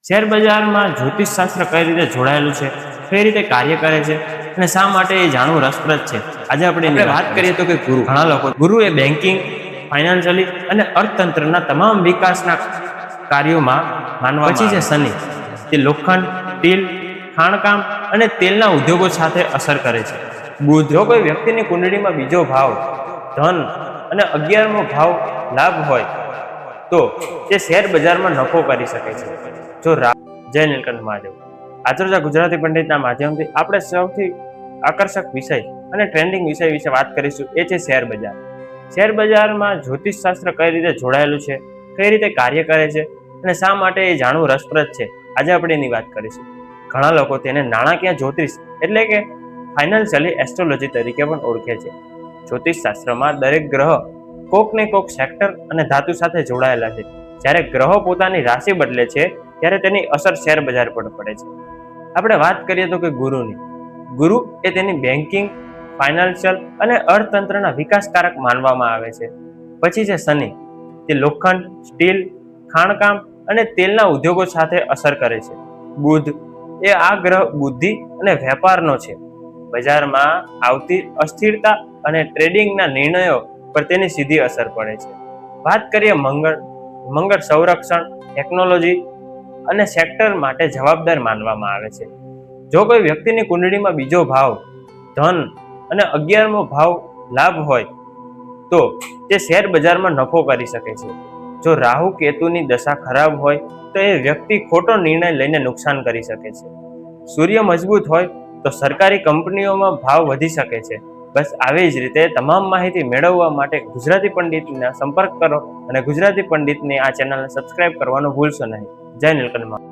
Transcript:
Share બજારમાં જ્યોતિષશાસ્ત્ર કઈ રીતે જોડાયેલું છે, કઈ રીતે કાર્ય કરે છે અને શા માટે એ જાણવું રસપ્રદ છે. આજે આપણે વાત કરીએ તો કે ગુરુ. ઘણા લોકો ગુરુ એ બેન્કિંગ, ફાઇનાન્શિયલી અને અર્થતંત્રના તમામ વિકાસના કાર્યોમાં માનવા. પછી છે શનિ, તે લોખંડ, સ્ટીલ, ખાણકામ અને તેલના ઉદ્યોગો સાથે અસર કરે છે. બુધ, જો કોઈ વ્યક્તિની કુંડળીમાં બીજો ભાવ ધન અને 11મો ભાવ લાભ હોય તો તે શેર બજારમાં નફો કરી શકે છે. જો જય નીલકંઠ મહાદેવ. આચર્યા ગુજરાતી પંડિતના માધ્યમથી આપણે સૌથી આકર્ષક વિષય અને ટ્રેન્ડિંગ વિષય વિશે વાત કરીશું, એ છે શેર બજાર. શેર બજારમાં જ્યોતિષશાસ્ત્ર કઈ રીતે જોડાયેલું છે, કઈ રીતે કાર્ય કરે છે અને શા માટે એ જાણવું રસપ્રદ છે, આજે આપણે એની વાત કરીશું. ઘણા લોકો તેને નાણાકીય જ્યોતિષ એટલે કે ફાઇનાન્શિયલી એસ્ટ્રોલોજી તરીકે પણ ઓળખે છે. જ્યોતિષશાસ્ત્રમાં દરેક ગ્રહ કોક ને કોક સેક્ટર અને ધાતુ સાથે જોડાયેલા છે. જ્યારે ગ્રહો પોતાની રાશિ બદલે છે ત્યારે તેની અસર શેર બજાર પર પડે છે. આપણે વાત કરીએ તો કે ગુરુની. ગુરુ એ તેની બેન્કિંગ, ફાઇનાન્શિયલ અને અર્થતંત્રના વિકાસકારક માનવામાં આવે છે. પછી છે શનિ, તે લોખંડ, સ્ટીલ, ખાણકામ અને તેલના ઉદ્યોગો સાથે અસર કરે છે. બુધ એ આ ગ્રહ બુદ્ધિ અને વેપારનો છે. બજારમાં આવતી અસ્થિરતા અને ટ્રેડિંગના નિર્ણયો પર તેની સીધી અસર પડે છે. વાત કરીએ મંગળ સંરક્ષણ, ટેકનોલોજી અને સેક્ટર માટે જવાબદાર માનવામાં આવે છે. જો કોઈ વ્યક્તિની કુંડળીમાં બીજો ભાવ ધન અને 11મો ભાવ લાભ હોય તો તે શેર બજારમાં નફો કરી શકે છે. જો રાહુ કેતુની દશા ખરાબ હોય તો એ વ્યક્તિ ખોટો નિર્ણય લઈને નુકસાન કરી શકે છે. સૂર્ય મજબૂત હોય તો સરકારી કંપનીઓમાં ભાવ વધી શકે છે. બસ આવી જ રીતે તમામ માહિતી મેળવવા માટે ગુજરાતી પંડિતના સંપર્ક કરો અને ગુજરાતી પંડિતની આ ચેનલને સબસ્ક્રાઇબ કરવાનું ભૂલશો નહીં. જય નીલકંઠ.